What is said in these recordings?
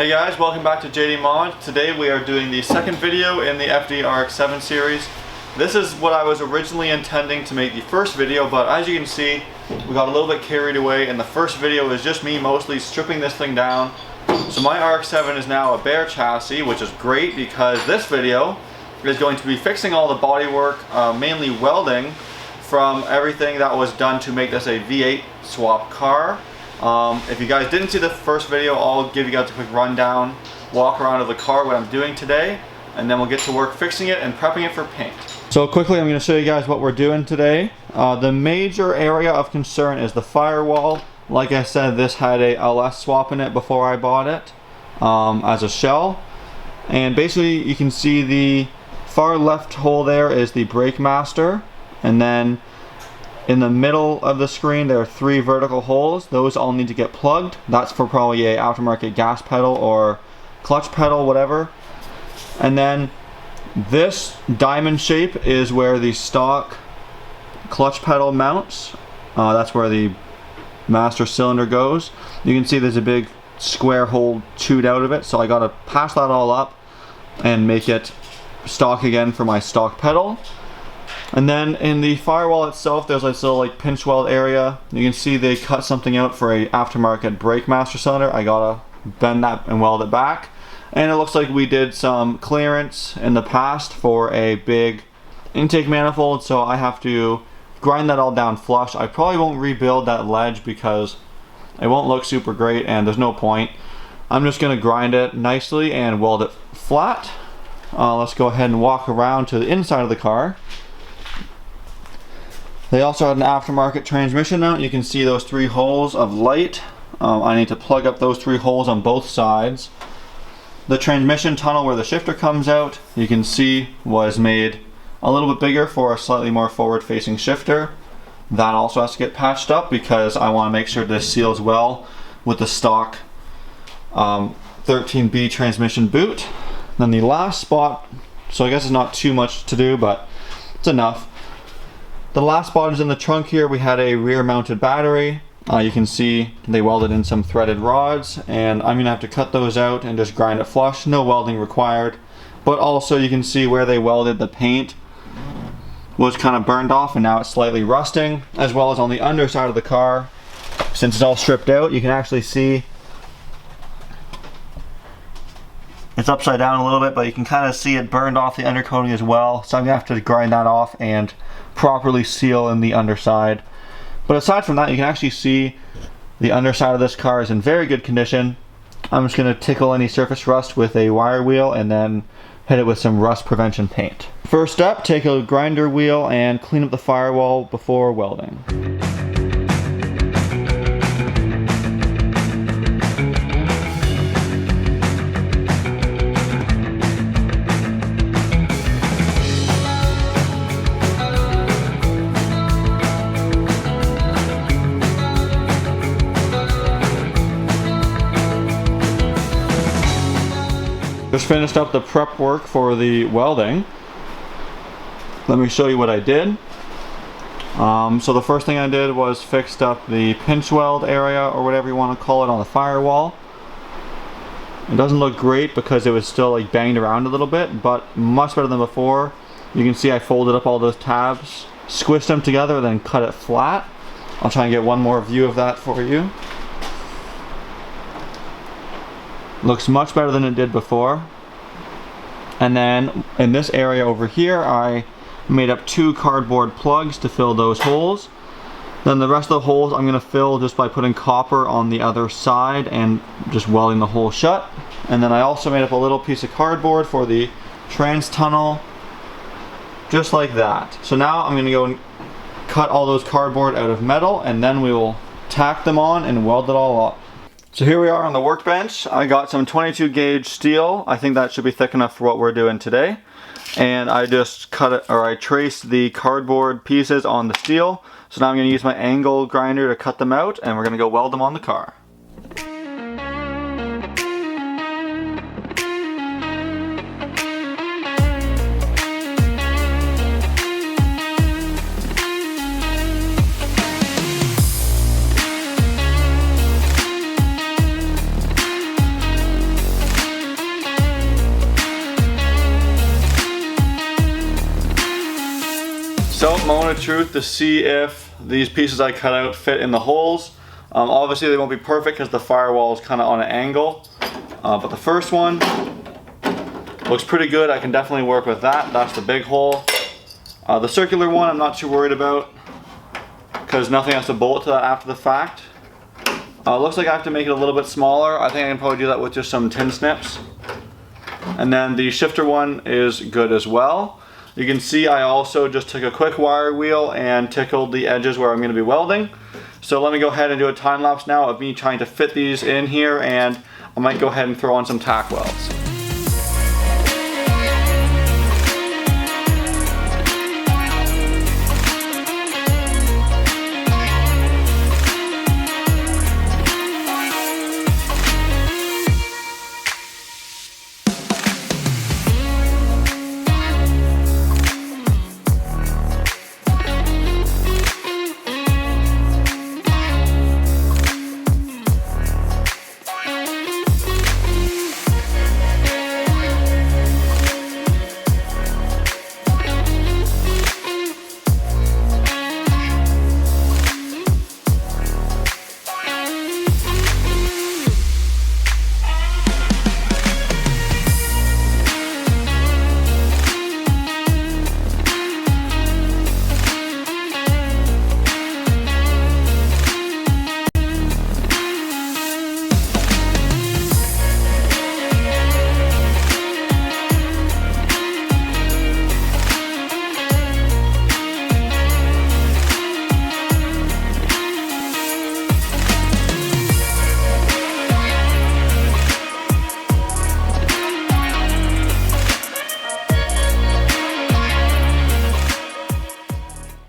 Hey guys, welcome back to JDMods. Today we are doing the second video in the FD RX7 series. This is what I was originally intending to make the first video, but as you can see, we got a little bit carried away, and the first video is just me mostly stripping this thing down. So my RX7 is now a bare chassis, which is great because this video is going to be fixing all the bodywork, mainly welding, from everything that was done to make this a V8 swap car. If you guys didn't see the first video, I'll give you guys a quick rundown, walk around of the car, what I'm doing today, and then we'll get to work fixing it and prepping it for paint. So quickly, I'm going to show you guys what we're doing today. The major area of concern is the firewall. Like I said, this had a LS swap in it before I bought it as a shell. And basically, you can see the far left hole there is the brake master, and then in the middle of the screen there are 3 vertical holes. Those all need to get plugged. That's for probably a aftermarket gas pedal or clutch pedal, whatever. And then this diamond shape is where the stock clutch pedal mounts. That's where the master cylinder goes. You can see there's a big square hole chewed out of it, so I gotta patch that all up and make it stock again for my stock pedal. And then in the firewall itself, there's this little like pinch weld area. You can see they cut something out for a aftermarket brake master cylinder. I gotta bend that and weld it back. And it looks like we did some clearance in the past for a big intake manifold, so I have to grind that all down flush. I probably won't rebuild that ledge because it won't look super great and there's no point. I'm just gonna grind it nicely and weld it flat. Let's go ahead and walk around to the inside of the car. They also had an aftermarket transmission mount. You can see those 3 holes of light. I need to plug up those 3 holes on both sides. The transmission tunnel where the shifter comes out, you can see was made a little bit bigger for a slightly more forward-facing shifter. That also has to get patched up because I want to make sure this seals well with the stock 13B transmission boot. Then the last spot, so I guess it's not too much to do, but it's enough. The last spot is in the trunk here. We had a rear mounted battery. You can see they welded in some threaded rods, and I'm gonna have to cut those out and just grind it flush. No welding required. But also you can see where they welded the paint was kind of burned off and now it's slightly rusting, as well as on the underside of the car. Since it's all stripped out, you can actually see it's upside down a little bit, but you can kind of see it burned off the undercoating as well. So I'm gonna have to grind that off and properly seal in the underside. But aside from that, you can actually see the underside of this car is in very good condition. I'm just gonna tickle any surface rust with a wire wheel and then hit it with some rust prevention paint. First up, take a grinder wheel and clean up the firewall before welding. Just finished up the prep work for the welding. Let me show you what I did. So the first thing I did was fixed up the pinch weld area, or whatever you want to call it, on the firewall. It doesn't look great because it was still like banged around a little bit, but much better than before. You can see I folded up all those tabs, squished them together, then cut it flat. I'll try and get one more view of that for you. Looks much better than it did before. And then in this area over here, I made up 2 cardboard plugs to fill those holes. Then the rest of the holes I'm going to fill just by putting copper on the other side and just welding the hole shut. And then I also made up a little piece of cardboard for the trans tunnel, just like that. So now I'm going to go and cut all those cardboard out of metal, and then we will tack them on and weld it all up. So here we are on the workbench. I got some 22 gauge steel. I think that should be thick enough for what we're doing today. And I just cut it, or I traced the cardboard pieces on the steel. So now I'm going to use my angle grinder to cut them out, and we're going to go weld them on the car. moment of truth to see if these pieces I cut out fit in the holes. Obviously they won't be perfect because the firewall is kind of on an angle, but the first one looks pretty good. I can definitely work with that. That's the big hole. The circular one I'm not too worried about because nothing has to bolt to that after the fact. Looks like I have to make it a little bit smaller. I think I can probably do that with just some tin snips. And then the shifter one is good as well. You can see I also just took a quick wire wheel and tickled the edges where I'm going to be welding. So let me go ahead and do a time lapse now of me trying to fit these in here, and I might go ahead and throw on some tack welds.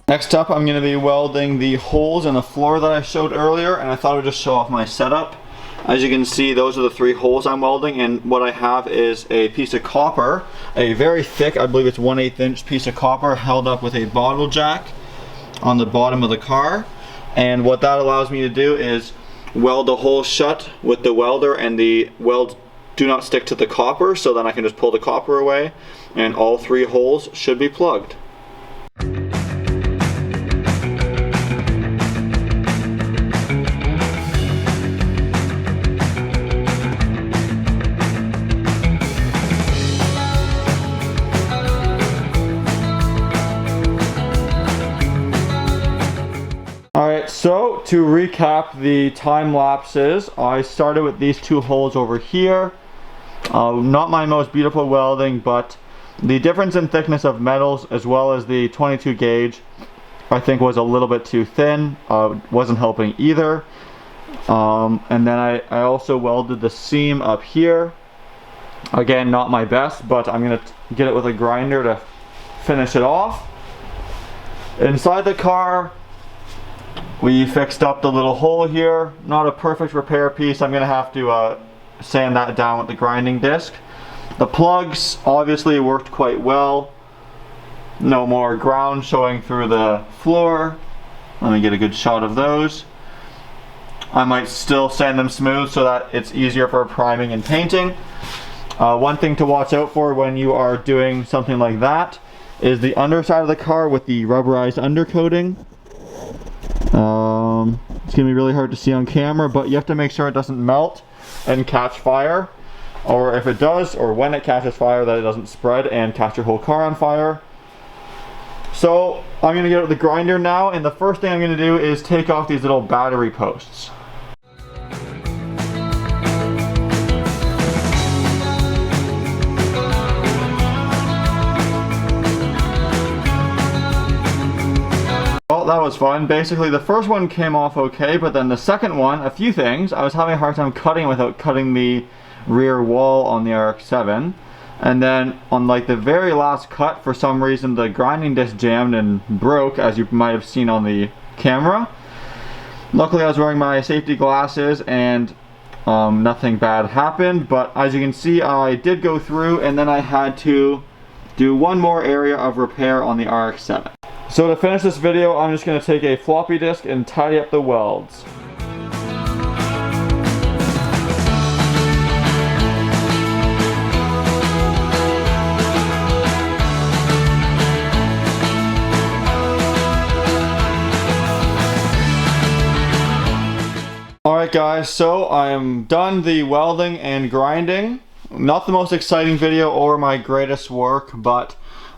Next up, I'm going to be welding the holes in the floor that I showed earlier, and I thought I would just show off my setup. As you can see, those are the 3 holes I'm welding, and what I have is a piece of copper, a very thick, I believe it's 1/8 inch piece of copper held up with a bottle jack on the bottom of the car. And what that allows me to do is weld the hole shut with the welder, and the welds do not stick to the copper, so then I can just pull the copper away and all 3 holes should be plugged. Alright, so to recap the time lapses, I started with these 2 holes over here. Not my most beautiful welding, but the difference in thickness of metals as well as the 22 gauge I think was a little bit too thin. Wasn't helping either. And then I also welded the seam up here. Again, not my best, but I'm going to get it with a grinder to finish it off. Inside the car, we fixed up the little hole here. Not a perfect repair piece. I'm going to have to sand that down with the grinding disc. The plugs obviously worked quite well. No more ground showing through the floor. Let me get a good shot of those. I might still sand them smooth so that it's easier for priming and painting. One thing to watch out for when you are doing something like that is the underside of the car with the rubberized undercoating. It's going to be really hard to see on camera, but you have to make sure it doesn't melt and catch fire, or if it does, or when it catches fire, that it doesn't spread and catch your whole car on fire. So I'm going to get out the grinder now, and the first thing I'm going to do is take off these little battery posts. Well, that was fun. Basically, the first one came off okay, but then the second one, a few things. I was having a hard time cutting without cutting the rear wall on the RX7. And then on like the very last cut, for some reason the grinding disc jammed and broke, as you might have seen on the camera. Luckily I was wearing my safety glasses and nothing bad happened, but as you can see I did go through, and then I had to do one more area of repair on the RX7. So to finish this video, I'm just going to take a floppy disk and tidy up the welds. Alright guys, so I am done the welding and grinding. Not the most exciting video or my greatest work, but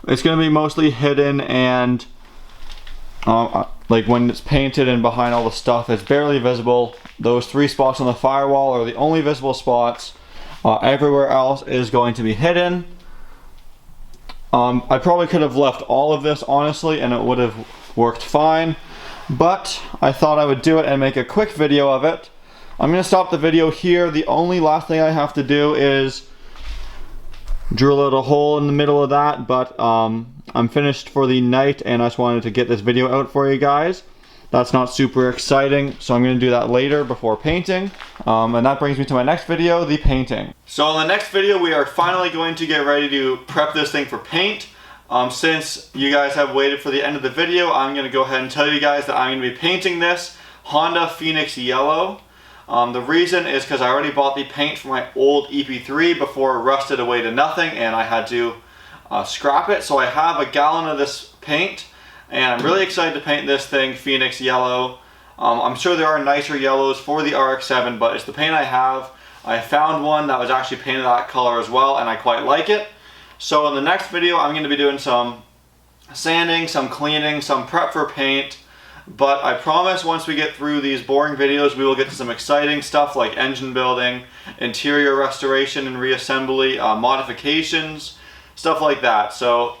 it's going to be mostly hidden and like when it's painted and behind all the stuff, it's barely visible. Those 3 spots on the firewall are the only visible spots. Everywhere else is going to be hidden. I probably could have left all of this honestly and it would have worked fine, but I thought I would do it and make a quick video of it. I'm going to stop the video here. The only last thing I have to do is drill out a hole in the middle of that, but I'm finished for the night and I just wanted to get this video out for you guys. That's not super exciting, so I'm going to do that later before painting. And that brings me to my next video, the painting. So in the next video we are finally going to get ready to prep this thing for paint. Since you guys have waited for the end of the video, I'm going to go ahead and tell you guys that I'm going to be painting this Honda Phoenix Yellow. The reason is because I already bought the paint for my old EP3 before it rusted away to nothing and I had to scrap it. So I have a gallon of this paint and I'm really excited to paint this thing Phoenix Yellow. I'm sure there are nicer yellows for the RX7, but it's the paint I have. I found one that was actually painted that color as well and I quite like it. So in the next video I'm going to be doing some sanding, some cleaning, some prep for paint. But I promise once we get through these boring videos we will get to some exciting stuff like engine building, interior restoration and reassembly, modifications, stuff like that. So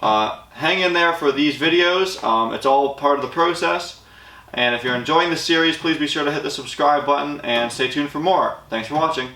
hang in there for these videos. It's all part of the process. And if you're enjoying the series, please be sure to hit the subscribe button and stay tuned for more. Thanks for watching.